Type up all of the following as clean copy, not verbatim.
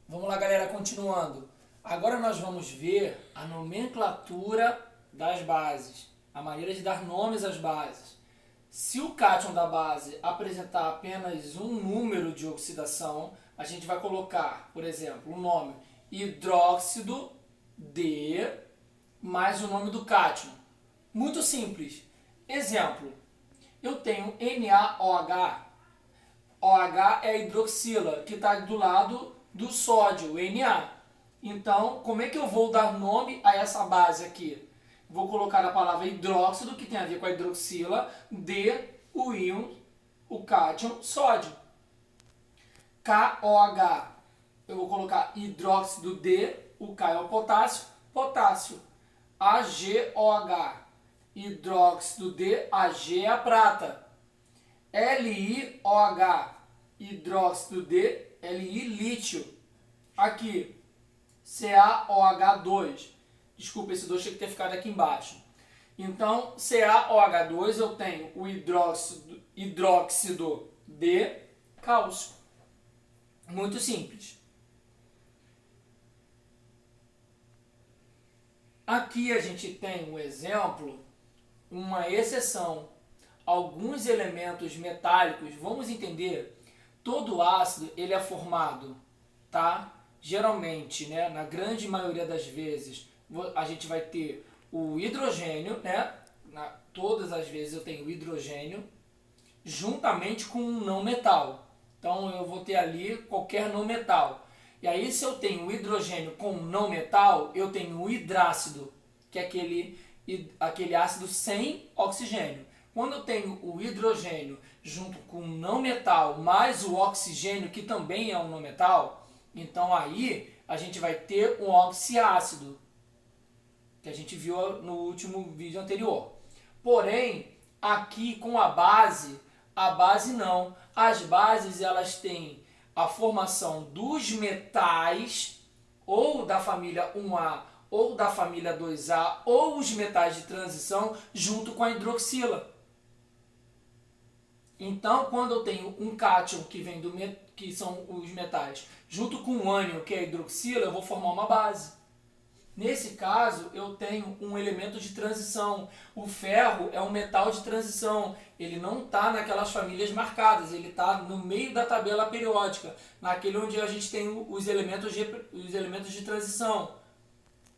Vamos lá, galera, continuando. Agora nós vamos ver a nomenclatura das bases, a maneira de dar nomes às bases. Se o cátion da base apresentar apenas um número de oxidação, a gente vai colocar, por exemplo, o nome hidróxido de mais o nome do cátion. Muito simples. Exemplo, eu tenho NaOH. OH é a hidroxila, que está do lado do sódio, Na. Então, como é que eu vou dar nome a essa base aqui? Vou colocar a palavra hidróxido, que tem a ver com a hidroxila, de o íon, o cátion, sódio. KOH, eu vou colocar hidróxido de, o K é o potássio, potássio. AgOH, hidróxido de, Ag é a prata. LiOH, hidróxido de, Li, lítio. Aqui, CaOH2. Desculpa, esse 2 tinha que ter ficado aqui embaixo. Então, CaOH2 eu tenho o hidróxido de cálcio. Muito simples. Aqui a gente tem um exemplo, uma exceção. Alguns elementos metálicos, vamos entender, todo ácido ele é formado, tá? Geralmente, né, na grande maioria das vezes, a gente vai ter o hidrogênio, né? Todas as vezes eu tenho hidrogênio, juntamente com um não metal. Então eu vou ter ali qualquer não metal. E aí se eu tenho hidrogênio com não metal, eu tenho o hidrácido, que é aquele ácido sem oxigênio. Quando eu tenho o hidrogênio junto com o não metal mais o oxigênio, que também é um não metal, então aí a gente vai ter um oxiácido, que a gente viu no último vídeo anterior. Porém, aqui com a base não. As bases elas têm a formação dos metais, ou da família 1A, ou da família 2A, ou os metais de transição, junto com a hidroxila. Então, quando eu tenho um cátion que são os metais, junto com o ânion, que é a hidroxila, eu vou formar uma base. Nesse caso, eu tenho um elemento de transição. O ferro é um metal de transição. Ele não está naquelas famílias marcadas, ele está no meio da tabela periódica, naquele onde a gente tem os elementos de transição.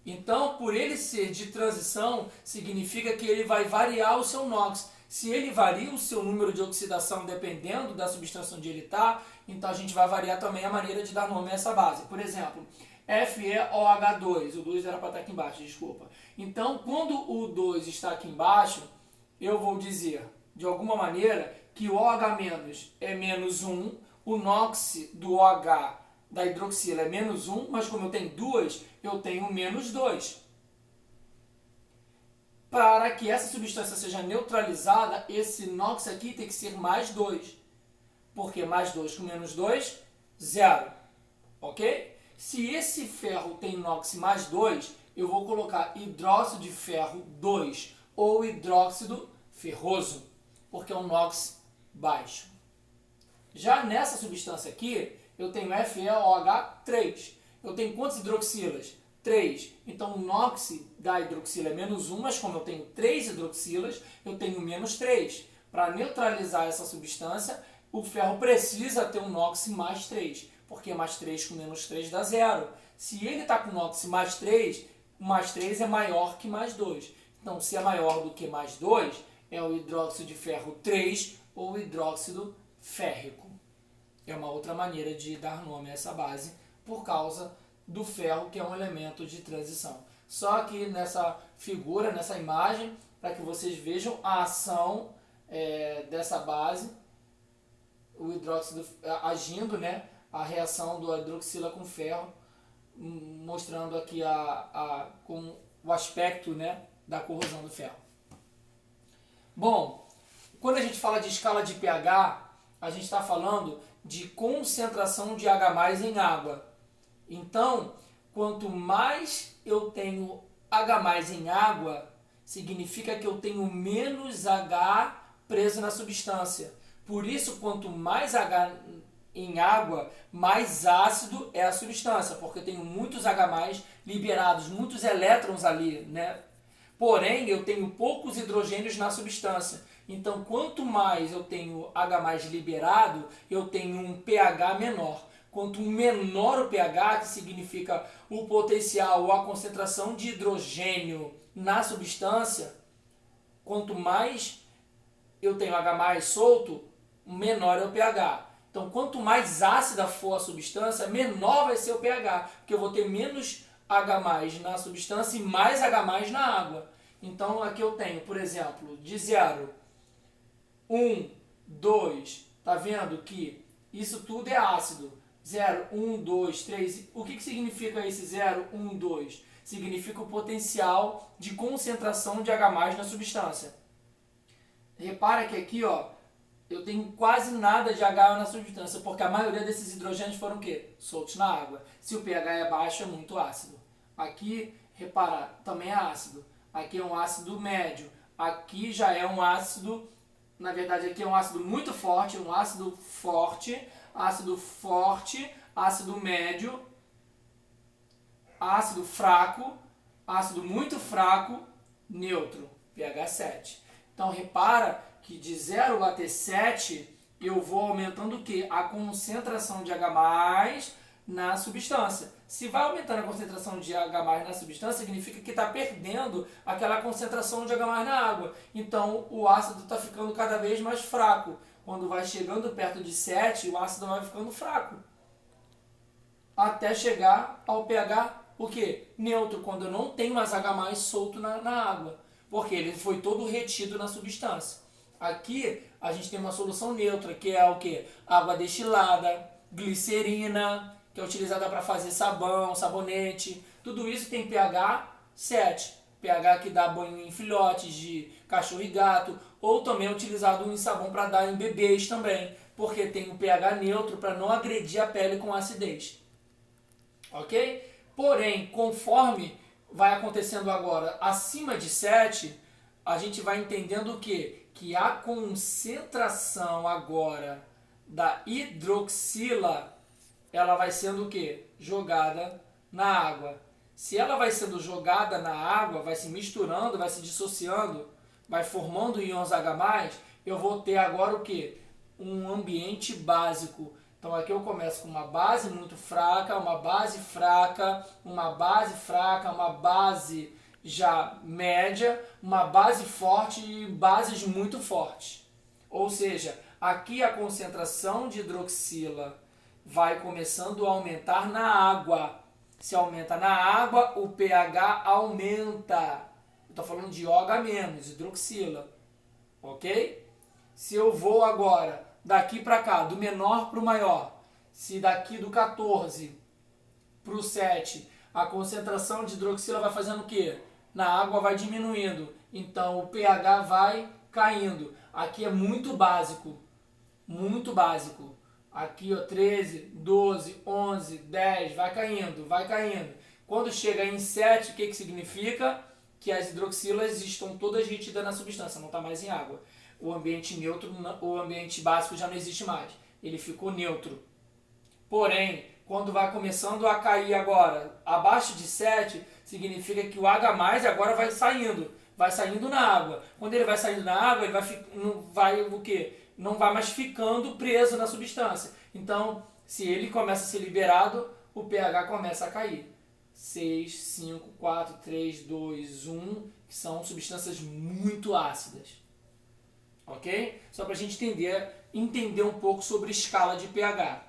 Então, por ele ser de transição, significa que ele vai variar o seu NOx. Se ele varia o seu número de oxidação dependendo da substância onde ele está, então a gente vai variar também a maneira de dar nome a essa base. Por exemplo, FeOH2, o 2 era para estar aqui embaixo, desculpa. Então, quando o 2 está aqui embaixo, eu vou dizer, de alguma maneira, que o OH- é menos 1, o NOx do OH da hidroxila é menos 1, mas como eu tenho 2, eu tenho menos 2. Para que essa substância seja neutralizada, esse NOx aqui tem que ser mais 2. Porque mais 2 com menos 2, 0. Ok? Se esse ferro tem NOx mais 2, eu vou colocar hidróxido de ferro 2 ou hidróxido ferroso, porque é um NOx baixo. Já nessa substância aqui, eu tenho FeOH3. Eu tenho quantas hidroxilas? 3. Então o NOx da hidroxila é menos 1, mas como eu tenho 3 hidroxilas, eu tenho menos 3. Para neutralizar essa substância, o ferro precisa ter um NOx mais 3, porque mais 3 com menos 3 dá 0. Se ele está com NOx mais 3 é maior que mais 2. Então, se é maior do que mais 2, é o hidróxido de ferro 3 ou hidróxido férrico. É uma outra maneira de dar nome a essa base, por causa do ferro, que é um elemento de transição. Só que nessa figura, nessa imagem, para que vocês vejam a ação dessa base, o hidróxido agindo, né, a reação do hidroxila com ferro, mostrando aqui com o aspecto, né, da corrosão do ferro. Bom, quando a gente fala de escala de pH, a gente está falando de concentração de H+ em água. Então, quanto mais eu tenho H+ em água, significa que eu tenho menos H preso na substância. Por isso, quanto mais H em água, mais ácido é a substância, porque eu tenho muitos H+, liberados, muitos elétrons ali, né? Porém, eu tenho poucos hidrogênios na substância. Então, quanto mais eu tenho H+ liberado, eu tenho um pH menor. Quanto menor o pH, que significa o potencial ou a concentração de hidrogênio na substância, quanto mais eu tenho H+ solto, menor é o pH. Então, quanto mais ácida for a substância, menor vai ser o pH, porque eu vou ter menos H+ na substância e mais H+ na água. Então, aqui eu tenho, por exemplo, de 0, 1, 2, tá vendo que isso tudo é ácido. 0, 1, 2, 3. O que significa esse 0, 1, 2? Significa o potencial de concentração de H+ na substância. Repara que aqui, ó, eu tenho quase nada de H na substância, porque a maioria desses hidrogênios foram o quê? Soltos na água. Se o pH é baixo, é muito ácido. Aqui, repara, também é ácido. Aqui é um ácido médio. Aqui já é um ácido, na verdade aqui é um ácido muito forte, um ácido forte, ácido médio, ácido fraco, ácido muito fraco, neutro, pH 7. Então repara que de 0 até 7 eu vou aumentando o quê? A concentração de H+ na substância. Se vai aumentando a concentração de H+ na substância, significa que está perdendo aquela concentração de H+ na água. Então o ácido está ficando cada vez mais fraco. Quando vai chegando perto de 7, o ácido vai ficando fraco. Até chegar ao pH, o quê? Neutro, quando eu não tenho mais H+ solto na água. Porque ele foi todo retido na substância. Aqui a gente tem uma solução neutra, que é o quê? Água destilada, glicerina, que é utilizada para fazer sabão, sabonete. Tudo isso tem pH 7. pH que dá banho em filhotes de cachorro e gato, ou também é utilizado em sabão para dar em bebês também, porque tem um pH neutro para não agredir a pele com acidez. Ok? Porém, conforme vai acontecendo agora acima de 7, a gente vai entendendo o quê? Que a concentração agora da hidroxila, ela vai sendo o quê? Jogada na água. Se ela vai sendo jogada na água, vai se misturando, vai se dissociando, vai formando íons H+, eu vou ter agora o quê? Um ambiente básico. Então aqui eu começo com uma base muito fraca, uma base fraca, uma base fraca, uma base já média, uma base forte e bases muito fortes. Ou seja, aqui a concentração de hidroxila vai começando a aumentar na água. Se aumenta na água, o pH aumenta. Eu estou falando de OH-, hidroxila. Ok? Se eu vou agora daqui para cá, do menor para o maior, se daqui do 14 para o 7, a concentração de hidroxila vai fazendo o quê? Na água vai diminuindo, então o pH vai caindo. Aqui é muito básico, muito básico. Aqui, ó, 13, 12, 11, 10, vai caindo, vai caindo. Quando chega em 7, o que significa? Que as hidroxilas estão todas retidas na substância, não está mais em água. O ambiente neutro, o ambiente básico já não existe mais. Ele ficou neutro. Porém, quando vai começando a cair agora, abaixo de 7, significa que o H+ agora vai saindo na água. Quando ele vai saindo na água, ele vai o quê? Não vai mais ficando preso na substância. Então, se ele começa a ser liberado, o pH começa a cair. 6, 5, 4, 3, 2, 1, que são substâncias muito ácidas. Ok? Só para a gente entender um pouco sobre escala de pH.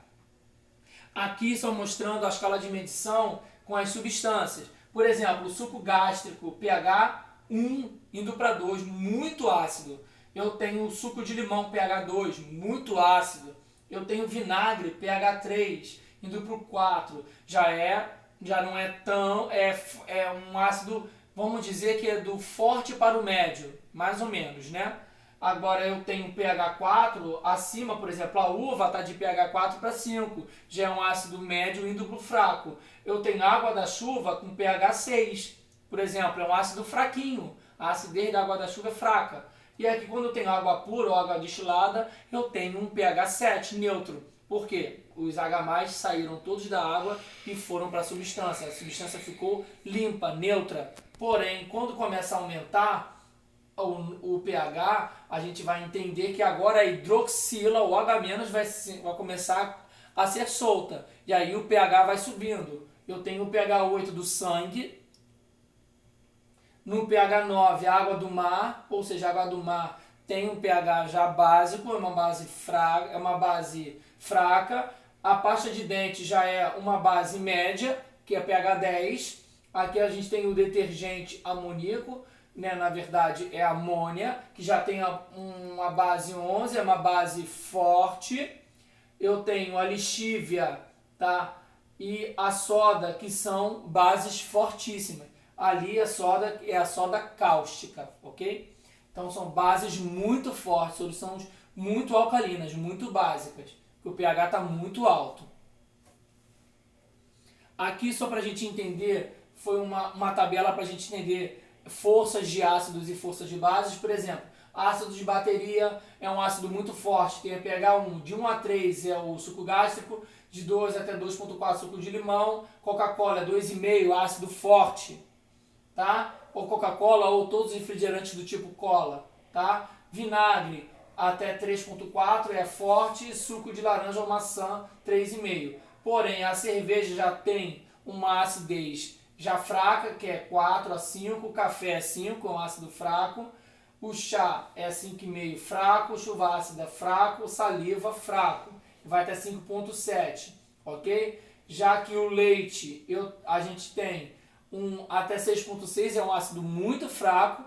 Aqui estão mostrando a escala de medição com as substâncias. Por exemplo, o suco gástrico, pH 1 indo para 2, muito ácido. Eu tenho o suco de limão, pH 2, muito ácido. Eu tenho vinagre, pH 3, indo para o 4. Já não é tão... É um ácido, vamos dizer que é do forte para o médio, mais ou menos, né? Agora eu tenho pH 4, acima, por exemplo, a uva está de pH 4 para 5, já é um ácido médio indo para o fraco. Eu tenho água da chuva com pH 6, por exemplo, é um ácido fraquinho, a acidez da água da chuva é fraca. E aqui quando eu tenho água pura ou água destilada, eu tenho um pH 7, neutro. Por quê? Os H+, saíram todos da água e foram para a substância ficou limpa, neutra. Porém, quando começa a aumentar o pH, a gente vai entender que agora a hidroxila, o H- vai começar a ser solta. E aí o pH vai subindo. Eu tenho o pH 8 do sangue. No pH 9, a água do mar, ou seja, a água do mar tem um pH já básico, é uma base fraca. A pasta de dente já é uma base média, que é pH 10. Aqui a gente tem o detergente amoníaco, né? Na verdade é amônia, que já tem uma base 11, é uma base forte. Eu tenho a lixívia, tá? E a soda, que são bases fortíssimas. Ali a soda é a soda cáustica, ok? Então são bases muito fortes, soluções muito alcalinas, muito básicas, que o pH está muito alto. Aqui, só para a gente entender, foi uma tabela para a gente entender forças de ácidos e forças de bases. Por exemplo, ácido de bateria é um ácido muito forte, tem pH 1, de 1 a 3 é o suco gástrico, de 2 até 2,4 suco de limão, Coca-Cola 2,5 ácido forte, tá? Ou Coca-Cola ou todos os refrigerantes do tipo cola, tá? Vinagre até 3,4 é forte, suco de laranja ou maçã 3,5. Porém, a cerveja já tem uma acidez já fraca, que é 4 a 5, o café é 5, é um ácido fraco, o chá é 5,5 fraco, chuva ácida fraco, saliva fraco, vai até 5,7, ok? Já que o leite, a gente tem até 6,6, é um ácido muito fraco,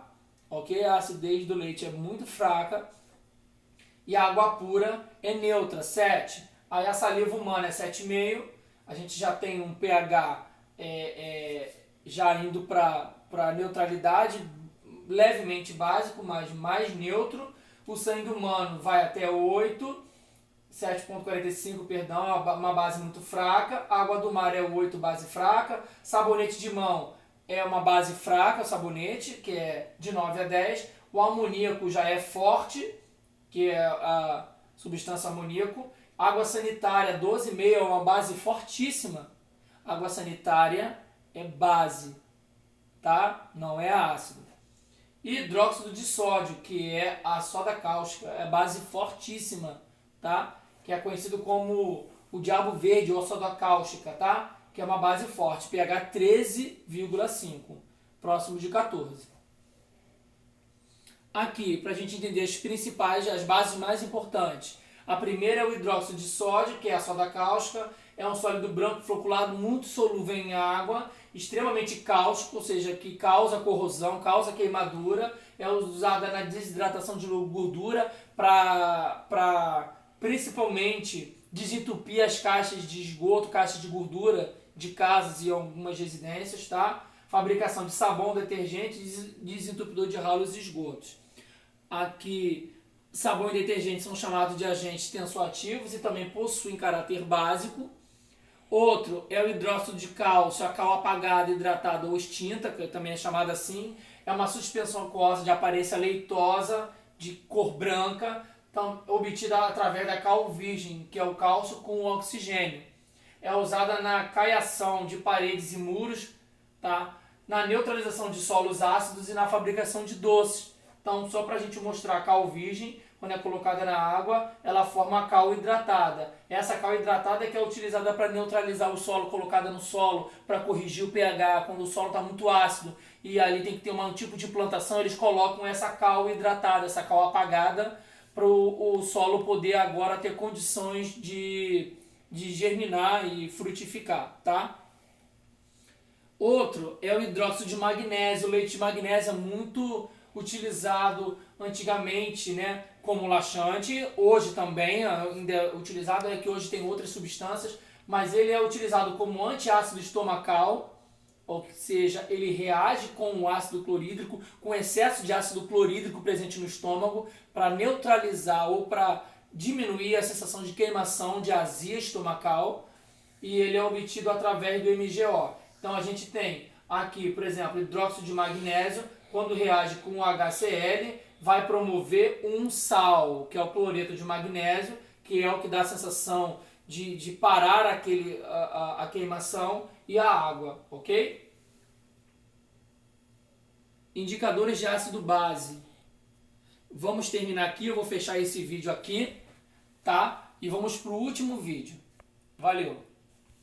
ok? A acidez do leite é muito fraca. E a água pura é neutra, 7. Aí a saliva humana é 7,5. A gente já tem um pH já indo para neutralidade, levemente básico, mas mais neutro. O sangue humano vai até 8, 7,45, perdão, é uma base muito fraca. A água do mar é 8, base fraca. Sabonete de mão é uma base fraca, sabonete, que é de 9 a 10. O amoníaco já é forte, que é a substância amoníaco. Água sanitária 12,5 é uma base fortíssima. Água sanitária é base, tá? Não é ácido. E hidróxido de sódio, que é a soda cáustica, é base fortíssima, tá? Que é conhecido como o diabo verde ou soda cáustica, tá? Que é uma base forte, pH 13,5, próximo de 14. Aqui, para a gente entender as bases mais importantes. A primeira é o hidróxido de sódio, que é a soda cáustica. É um sólido branco floculado muito solúvel em água, extremamente cáustico, ou seja, que causa corrosão, causa queimadura. É usada na desidratação de gordura para principalmente desentupir as caixas de esgoto, caixas de gordura de casas e algumas residências, tá? Fabricação de sabão, detergente e desentupidor de ralos e esgotos. Aqui, sabão e detergente são chamados de agentes tensoativos e também possuem caráter básico. Outro é o hidróxido de cálcio, a cal apagada, hidratada ou extinta, que também é chamada assim. É uma suspensão aquosa de aparência leitosa, de cor branca, então, obtida através da cal virgem, que é o cálcio com oxigênio. É usada na caiação de paredes e muros, tá? Na neutralização de solos ácidos e na fabricação de doces. Então, só para a gente mostrar a cal virgem, quando é colocada na água, ela forma a cal hidratada. Essa cal hidratada é que é utilizada para neutralizar o solo, colocada no solo, para corrigir o pH, quando o solo está muito ácido e ali tem que ter um tipo de plantação, eles colocam essa cal hidratada, essa cal apagada, para o solo poder agora ter condições de germinar e frutificar, tá? Outro é o hidróxido de magnésio. O leite de magnésio é muito utilizado antigamente, né, como laxante. Hoje também ainda é utilizado, é que hoje tem outras substâncias, mas ele é utilizado como antiácido estomacal, ou seja, ele reage com o ácido clorídrico, com excesso de ácido clorídrico presente no estômago, para neutralizar ou para diminuir a sensação de queimação, de azia estomacal, e ele é obtido através do MgO. Então a gente tem aqui, por exemplo, hidróxido de magnésio, quando reage com o HCl, vai promover um sal, que é o cloreto de magnésio, que é o que dá a sensação de parar a queimação e a água, ok? Indicadores de ácido base. Vamos terminar aqui, eu vou fechar esse vídeo aqui, tá? E vamos para o último vídeo. Valeu!